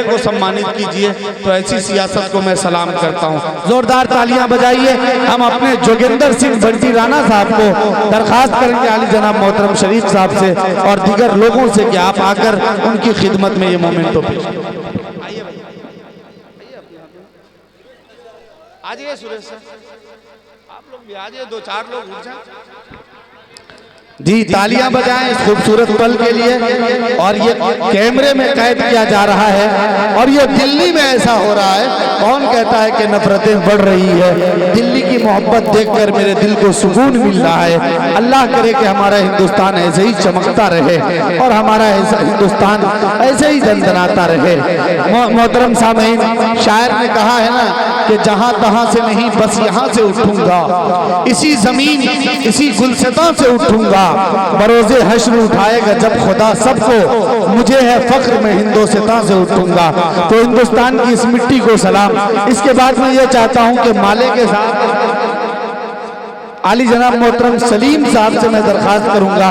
को सम्मानित कीजिए। तो ऐसी सियासत को मैं सलाम करता हूँ। जोरदार तालियां बजाइए। हम अपने जोगिंदर सिंह बंटी राणा साहब को दरखास्त करेंगे आली जनाब मोहतरम शरीफ साहब से और दीगर लोगों से कि आप आकर उनकी खिदमत में ये मोमेंटो पेश आ जाइए। सुरेश सर आप लोग भी आ जाइए, 2-4 लोग उठ जाए जी। तालियां बजाएं इस खूबसूरत पल के लिए। और ये कैमरे में कैद किया जा रहा है और ये दिल्ली में ऐसा हो रहा है। कौन कहता है कि नफरतें बढ़ रही है? दिल्ली की मोहब्बत देखकर मेरे दिल को सुकून मिल रहा है। अल्लाह करे कि हमारा हिंदुस्तान ऐसे ही चमकता रहे और हमारा ऐसा हिंदुस्तान ऐसे ही दनदनाता रहे। मोहतरम सामीन, शायर ने कहा है ना कि जहां तहां से नहीं बस यहाँ से उठूंगा, इसी जमीन इसी गुलसिता से उठूंगा, बरोज़े हश्र उठाएगा जब खुदा सबको, मुझे है फख्र में हिंदुस्तान से उठूंगा। तो हिंदुस्तान की इस मिट्टी को सलाम। इसके बाद मैं ये चाहता हूं कि माले के साथ आली जनाब मोहतरम सलीम साहब से मैं दरखास्त करूंगा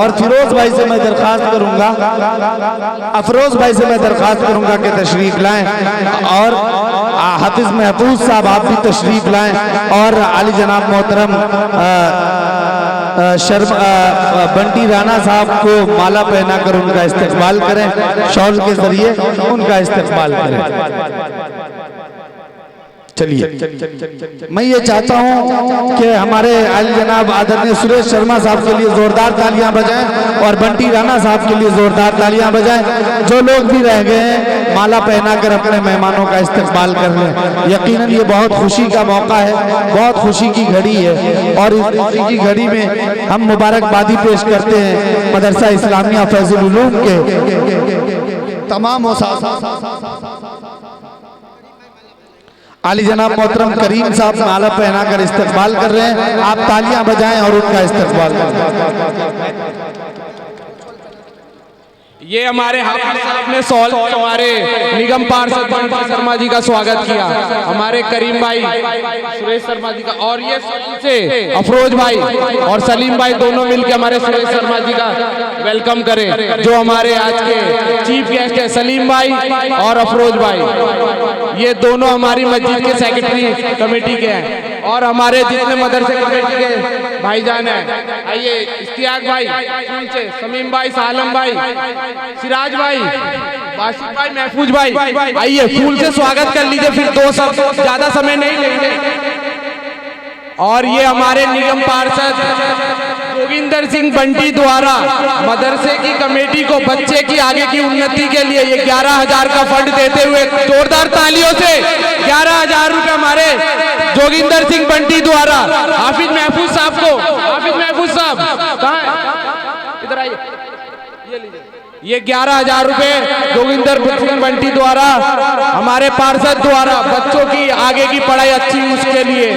और फिरोज भाई से मैं दरखास्त करूंगा, अफरोज भाई से मैं दरखास्त करूंगा कि तशरीफ लाएं और हाफिज महफूज साहब आप भी तशरीफ लाएं और आली जनाब मोहतरम बंटी राणा साहब को माला पहनाकर उनका इस्तकबाल करें, शॉल के जरिए उनका इस्तकबाल करें। चलिए, मैं ये चाहता हूं कि हमारे आली जनाब आदरणीय सुरेश शर्मा साहब के लिए जोरदार तालियां बजाएं और बंटी राणा साहब के लिए जोरदार तालियां बजाएं। जो लोग भी रह गए हैं माला पहनाकर अपने मेहमानों का इस्तकबाल कर लें। यकीनन ये बहुत खुशी का मौका है, बहुत खुशी की घड़ी है और इस खुशी की घड़ी में हम मुबारकबादी पेश करते हैं मदरसा इस्लामिया फैजुल उलूम के तमाम आली जनाब मोहतरम करीम साहब माला पहनाकर इस्तकबाल कर रहे हैं। आप तालियां बजाएं और उनका इस्तकबाल करें। ये हमारे हाफिज साहब ने सॉल हमारे निगम पार्षद बंटी शर्मा जी का स्वागत किया, हमारे करीम भाई सुरेश शर्मा जी का, और ये से अफरोज भाई और सलीम भाई दोनों मिलकर हमारे सुरेश शर्मा जी का वेलकम करें। जो हमारे आज के चीफ गेस्ट है सलीम भाई और अफरोज भाई, ये दोनों हमारी मस्जिद के सेक्रेटरी कमेटी के हैं और हमारे जितने मदरसे कमेटी के भाईजान हैं। आइए इश्तियाक भाई से, समीम भाई, सालम भाई, सिराज भाई, बाशिर भाई, महफूज भाई, आइए फूल से स्वागत कर लीजिए। फिर दो सब ज्यादा समय नहीं लेंगे। और ये हमारे निगम पार्षद जोगिंदर सिंह बंटी द्वारा मदरसे की कमेटी को बच्चे की आगे की उन्नति के लिए ये 11,000 का फंड देते हुए जोरदार तालियों से 11,000 रुपए हमारे जोगिंदर सिंह बंटी द्वारा हाफिज महफूज साहब को, हाफिज महफूज साहब कहाँ है? इधर आइए, ये लीजिए। ये 11,000 रुपए जोगिंदर सिंह बंटी द्वारा हमारे पार्षद द्वारा बच्चों की आगे की पढ़ाई अच्छी उसके लिए,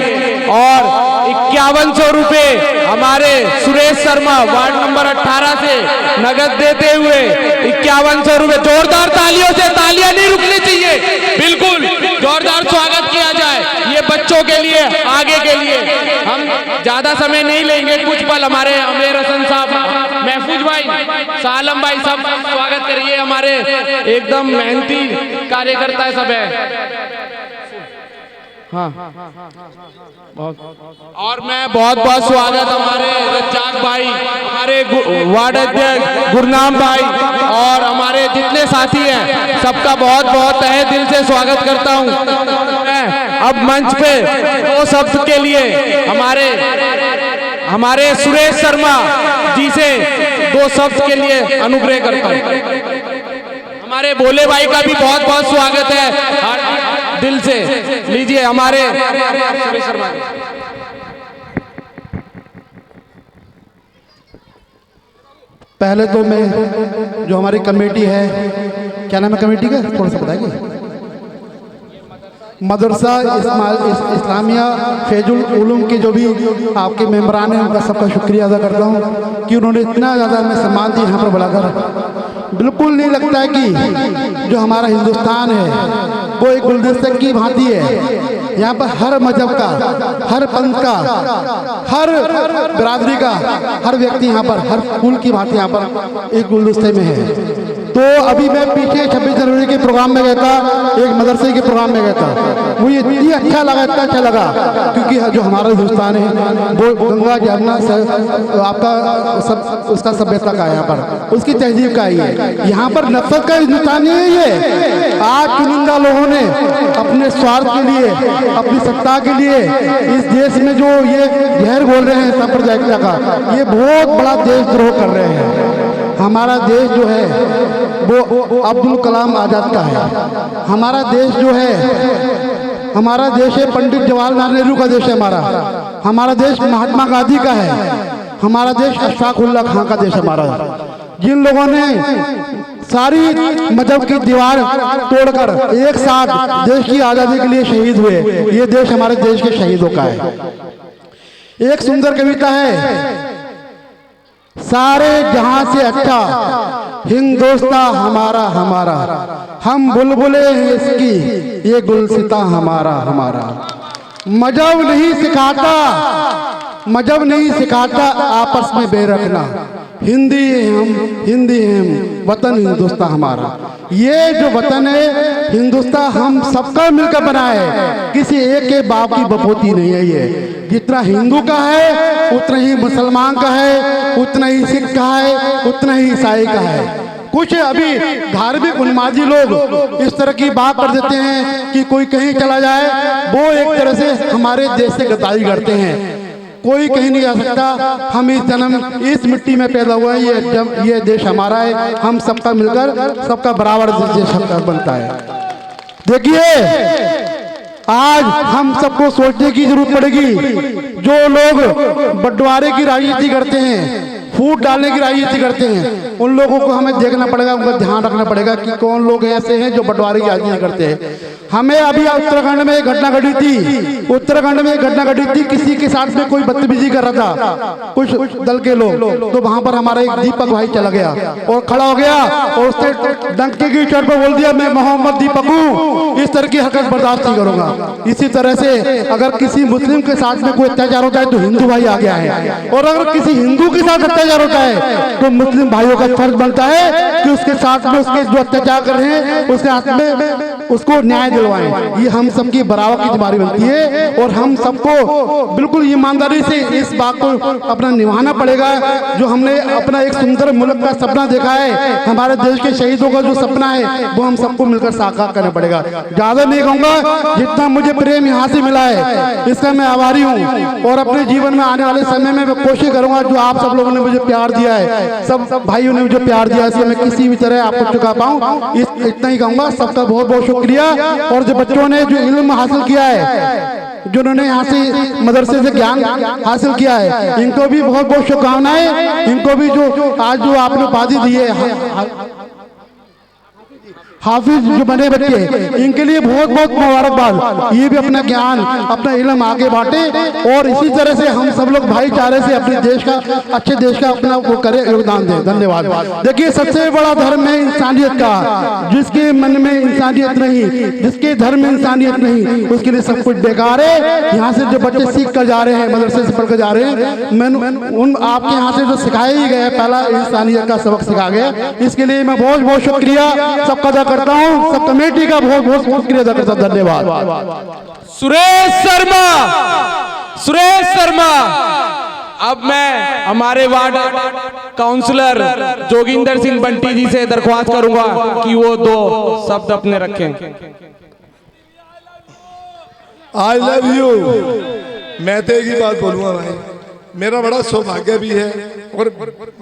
और 5100 रुपए हमारे सुरेश शर्मा वार्ड नंबर 18 से नगद देते हुए 5100 रुपए। जोरदार तालियों से, तालियां नहीं रुकनी चाहिए, बिल्कुल जोरदार स्वागत किया जाए ये बच्चों के लिए, आगे के लिए। हम ज्यादा समय नहीं लेंगे, कुछ पल हमारे अमीर हसन साहब, महफूज भाई, सालम भाई सब स्वागत करिए। हमारे एकदम मेहनती कार्यकर्ता सब है। हाँ, और मैं बहुत बहुत स्वागत हमारे रज्जाक भाई, हमारे वार्ड अध्यक्ष गुरनाम भाई और हमारे जितने साथी हैं सबका बहुत बहुत तहे दिल से स्वागत करता हूं। अब मंच पे दो शब्द के लिए हमारे सुरेश शर्मा जी से दो शब्द के लिए अनुग्रह करता हूं। हमारे भोले भाई का भी बहुत बहुत स्वागत है दिल से। लीजिए हमारे सुरेश शर्मा। पहले तो मैं जो हमारी कमेटी है, क्या नाम है कमेटी का, थोड़ा सा बताएंगे? मदरसा इस्लामिया फैजुल उलूम के जो भी आपके मेंबरान हैं उनका सबका शुक्रिया अदा करता हूँ कि उन्होंने इतना ज़्यादा हमें सम्मान दिया यहाँ पर बुलाकर। बिल्कुल नहीं लगता है कि जो हमारा हिंदुस्तान है वो एक गुलदस्ते की भांति है। यहाँ पर हर मजहब का, हर पंथ का, हर बिरादरी का हर व्यक्ति यहाँ पर हर फूल की भांति यहाँ पर एक गुलदस्ते में है। तो अभी मैं पीछे 26 जनवरी के प्रोग्राम में गया था, एक मदरसे के प्रोग्राम में गया था। मुझे इतनी अच्छा लगा, इतना अच्छा लगा, क्योंकि जो हमारा हिंदुस्तान है वो गंगा जमुना आपका सब उसका सभ्यता का है, यहाँ पर उसकी तहजीब का ही है। यहाँ पर नफरत का हिंदुस्तान नहीं है ये। आज चुनिंदा लोगों ने अपने स्वार्थ के लिए, अपनी सत्ता के लिए इस देश में जो ये जहर घोल रहे हैं सांप्रदायिकता का, ये बहुत बड़ा देशद्रोह कर रहे हैं। हमारा देश जो है वो अब्दुल कलाम आज़ाद का है। हमारा देश जो है, हमारा देश है पंडित जवाहरलाल नेहरू का देश है। हमारा देश महात्मा गांधी का है। हमारा देश अशफाक उल्लाह खां का देश हमारा। जिन लोगों ने सारी मजहब की दीवार तोड़कर एक साथ देश की आज़ादी के लिए शहीद हुए, ये देश हमारे देश के शहीदों का है। एक सुंदर कविता है, सारे जहां से अच्छा हिंदुस्तान हमारा हमारा, हम बुलबुले हैं इसकी ये गुलसिता हमारा हमारा। मजहब नहीं सिखाता, मजहब नहीं सिखाता आपस में बेरखना, हिंदी हैं हम, हिंदी हैं हम, वतन हिंदुस्तान हमारा। ये जो वतन है हिंदुस्तान हम सबका मिलकर बना है, किसी एक के बाप की बपोती नहीं है। ये जितना हिंदू का है उतना ही मुसलमान का है, उतना ही सिख का है, उतना ही ईसाई का है। कुछ अभी धार्मिक उन्मादी लोग इस तरह की बात कर देते हैं कि कोई कहीं चला जाए, वो एक तरह से हमारे देश से गद्दारी करते हैं। कोई कहीं नहीं जा सकता, हम इस जन्म इस मिट्टी में पैदा हुए हैं, ये देश हमारा है, हम सबका मिलकर सबका बराबर देश बनता है। देखिए आज हम सबको सोचने की जरूरत पड़ेगी। जो लोग बंटवारे की राजनीति करते हैं, फूट डालने की राजनीति करते हैं, उन लोगों को हमें देखना पड़ेगा, उनका ध्यान रखना पड़ेगा कि कौन लोग ऐसे हैं जो बंटवारे की राजनीति करते हैं। हमें अभी उत्तराखंड में एक घटना घटी थी, उत्तराखंड में एक घटना घटी थी, किसी के साथ में कोई बदतमीजी कर रहा था कुछ दल के लोग, तो वहां पर हमारा एक दीपक भाई चला गया और खड़ा हो गया और उसने डंके की चोट पर बोल दिया, मैं मोहम्मद दीपक हूँ, इस तरह की हरकत बर्दाश्त नहीं करूंगा। इसी तरह से अगर किसी मुस्लिम के साथ में कोई अत्याचार होता है तो हिंदू भाई आ गया है, और अगर किसी हिंदू के साथ अत्याचार होता है तो मुस्लिम भाइयों का फर्ज बनता है कि उसके साथ में उसके जो अत्याचार कर रहे हैं उसके हाथ में उसको न्याय दिलवाएं। ये हम सबकी बराबर की जिम्मेदारी बनती है, और हम सबको बिल्कुल ईमानदारी से इस बात को अपना निभाना पड़ेगा। जो हमने अपना एक सुंदर मुल्क का सपना देखा है, हमारे देश के शहीदों का जो सपना है, वो हम सबको मिलकर साकार करना पड़ेगा। ज्यादा नहीं कहूँगा, जितना मुझे प्रेम यहाँ से मिला है इसका मैं आभारी हूँ, और अपने जीवन में आने वाले समय में मैं कोशिश करूंगा जो आप सब लोगों ने मुझे प्यार दिया है, सब भाइयों ने मुझे प्यार दिया है, इसलिए मैं किसी भी तरह आपको चुका पाऊँ, इतना ही कहूँगा। सबका बहुत बहुत शुक्रिया। और जो बच्चों ने जो इल्म हासिल किया है, जिन्होंने यहाँ से मदरसे से ज्ञान हासिल किया है, इनको भी बहुत बहुत शुभकामनाएं। इनको भी जो आज जो आपने उपाधि दी है हाफिज जो बने बच्चे, इनके लिए बहुत बहुत मुबारकबाद। ये भी अपना ज्ञान अपना इल्म आगे बांटे, और इसी तरह से हम सब लोग भाईचारे से अपने देश का, अच्छे देश का अपना वो करे, योगदान दें। धन्यवाद। देखिए सबसे बड़ा धर्म है इंसानियत का, जिसके मन में इंसानियत नहीं, जिसके धर्म में इंसानियत नहीं, उसके लिए सब कुछ बेकार है। यहाँ से जो बच्चे सीख कर जा रहे हैं, मदरसे से पढ़ कर जा रहे हैं, उन आपके यहाँ से जो सिखाया ही गया, पहला इंसानियत का सबक सिखा गया, इसके लिए मैं बहुत बहुत शुक्रिया सबका करता हूं, सब कमेटी का बहुत बहुत शुक्रिया अदा करता हूं। धन्यवाद। सुरेश शर्मा, सुरेश शर्मा। अब मैं हमारे वार्ड काउंसलर जोगिंदर सिंह बंटी जी से दरख्वास्त करूंगा कि वो दो शब्द अपने रखें। I love you. मैं तो एक ही बात बोलूंगा भाई, मेरा बड़ा सौभाग्य भी है, और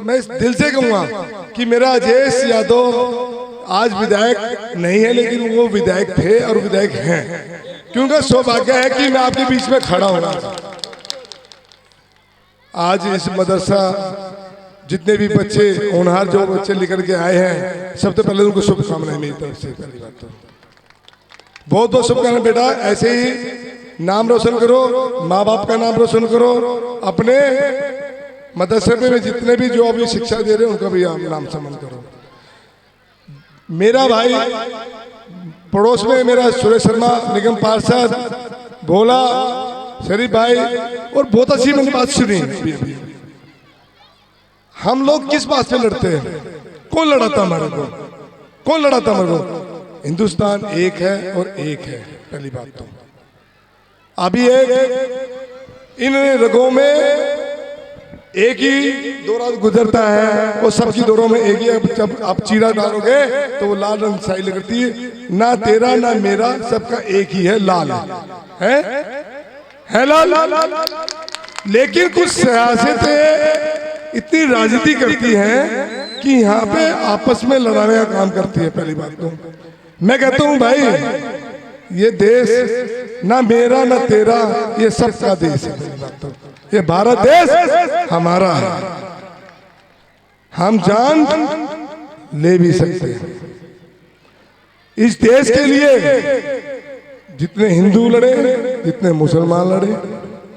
मैं इस दिल से कहूंगा कि मेरा अजय यादव आज विधायक नहीं है, लेकिन वो विधायक थे और विधायक हैं, क्योंकि सौभाग्य है कि मैं आपके बीच में खड़ा हूं। आज इस मदरसा जितने भी बच्चे होनहार जो बच्चे लेकर के आए हैं, सबसे पहले उनको शुभकामनाएं मेरी तरफ से। पहली बात तो बहुत बहुत शुभकामनाएं बेटा, ऐसे ही नाम रोशन करो, माँ बाप का नाम रोशन करो, अपने मदरसे में जितने भी जो अभी शिक्षा दे रहे हैं उनका भी नाम सम्मान करो। मेरा भाई पड़ोस में मेरा सुरेश शर्मा निगम पार्षद, भोला शरीफ भाई, और बहुत अच्छी मैंने बात सुनी। हम लोग किस बात पे लड़ते हैं, कौन लड़ाता हमारे को? कौन लड़ाता मेरे को? हिंदुस्तान एक है और एक है, पहली बात तो। अभी एक इन रगों में एक ही दौरा गुजरता है, वो सबकी दौरों में एक ही है। जब आप चीरा डालोगे तो वो लाल रंग साई लगती है, ना तेरा ना मेरा, सबका एक ही है, लाल है लाल। लेकिन कुछ सियासतें इतनी राजनीति करती हैं कि यहाँ पे आपस में लड़ाने का काम करती है। पहली बात तो मैं कहता हूँ भाई, ये देश ना मेरा ना तेरा, ये सबका देश है। पहली बात तो ये भारत देश हमारा है, हम जान ले भी सकते हैं। इस देश के लिए जितने हिंदू लड़े, जितने मुसलमान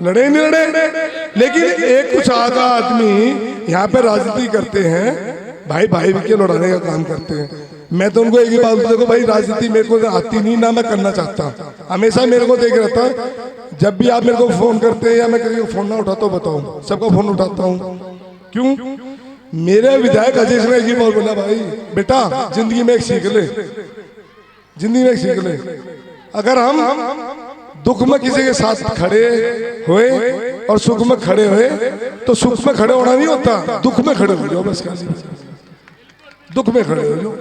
लड़े नहीं लड़े, लेकिन एक कुछ आधा आदमी यहाँ पे राजनीति करते हैं, भाई भाई के लड़ाने का काम करते हैं। मैं तो उनको एक ही बात, देखो भाई राजनीति मेरे को आती नहीं, ना मैं करना चाहता। हमेशा मेरे को देख रहता है, जब भी आप मेरे को फोन करते हैं या मैं किसी को फोन ना उठाता हूँ, बताओ सबका फोन उठाता हूँ। क्यों? मेरे विधायक अजय ने एक ही बात बोला, भाई बेटा जिंदगी में एक सीख ले, जिंदगी में एक सीख ले, अगर हम दुख में किसी के साथ खड़े हुए और सुख में खड़े हुए, तो सुख में खड़े होना नहीं होता, दुख में खड़े हो जाओ, बस खाली दुख में खड़े हो जाओ।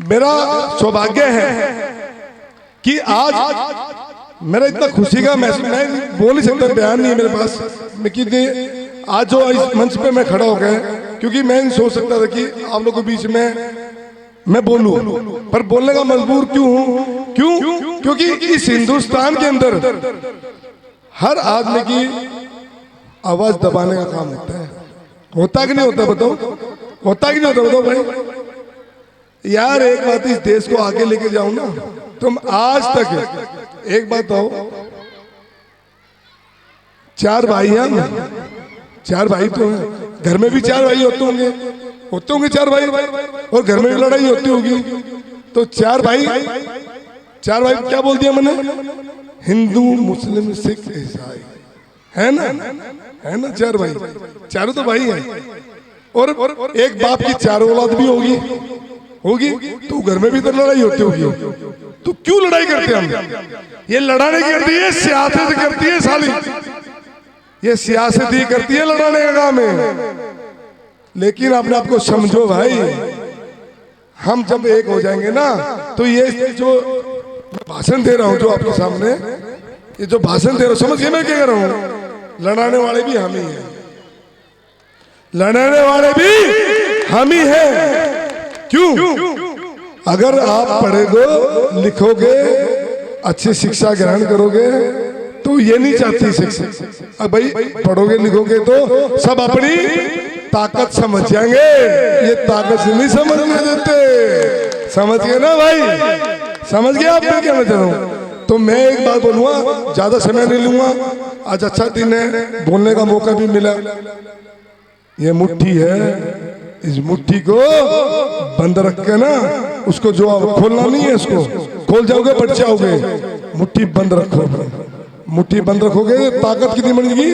मेरा सौभाग्य है कि आज मेरा इतना खुशी का महसूस, मैं बोल नहीं सकता, बयान नहीं है मेरे पास, मैं कि आज जो इस मंच पे मैं खड़ा हो गया, क्योंकि मैं नहीं सोच सकता था कि आप लोगों के बीच में मैं बोलूं, पर बोलने का मजबूर क्यों हूं? क्योंकि इस हिंदुस्तान के अंदर हर आदमी की आवाज दबाने का काम होता है। होता कि नहीं होता बताओ? होता कि नहीं होता बताओ भाई? यार एक बात, इस देश को आगे लेके जाऊं ना, तुम आज तक एक बात हो, 4 भाई हैं, 4 भाई तो हैं, घर में भी 4 भाई होते होंगे 4 भाई, और घर में भी लड़ाई होती होगी, तो 4 भाई क्या बोल दिया मैंने? हिंदू मुस्लिम सिख ईसाई, है ना 4 भाई, चारों तो भाई हैं। और एक बाप की 4 औलाद भी होगी, तो घर में भी तो लड़ाई होती होगी। तो क्यों लड़ाई करते हैं हम? ये लड़ाने की करती है, सियासत करती है साली, ये सियासत ही करती है, लड़ाने का काम है। लेकिन अपने आप को समझो भाई, हम जब एक हो जाएंगे ना, तो ये जो भाषण दे रहा हूं, जो आपके सामने ये जो भाषण दे रहा हूं, समझिए मैं क्या कह रहा हूं? लड़ाने वाले भी हम ही हैं, लड़ाने वाले भी हम ही हैं। क्यों? अगर आप पढ़ोगे, लिखोगे, अच्छी शिक्षा ग्रहण करोगे, तो ये नहीं चाहती शिक्षा, अब भाई पढ़ोगे लिखोगे तो सब अपनी ताकत समझ जाएंगे, ये ताकत से नहीं समझने देते। समझ गए ना भाई? समझ गए आप क्या कहना चाह रहा हूँ? तो मैं एक बात बोलूंगा, ज्यादा समय नहीं लूंगा, आज अच्छा दिन है, बोलने का मौका भी मिला। ये मुट्ठी है, इस मुट्ठी को बंद रख के ना, उसको जो खोलना नहीं है, उसको खोल जाओगे बच जाओगे। मुट्ठी बंद रखो, मुट्ठी बंद रखोगे, ताकत कितनी बनेगी?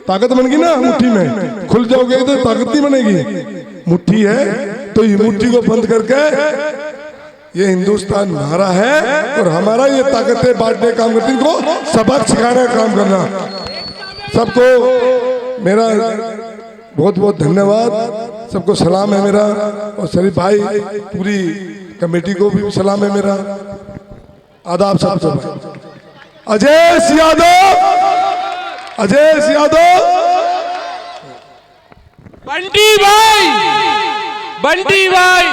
ताकत बन गई ना मुट्ठी में, खुल जाओगे तो ताकत नहीं बनेगी। मुट्ठी है तो ये मुट्ठी को बंद करके, ये हिंदुस्तान हमारा है और हमारा ये ताकतें बांटने का काम करती, इनको सबक सिखाने का काम करना। सबको मेरा बहुत बहुत धन्यवाद, सबको सलाम है मेरा, और शरीफ भाई पूरी कमेटी को भी सलाम है मेरा, आदाब सबको। अजय यादव, अजय यादव, बंटी भाई,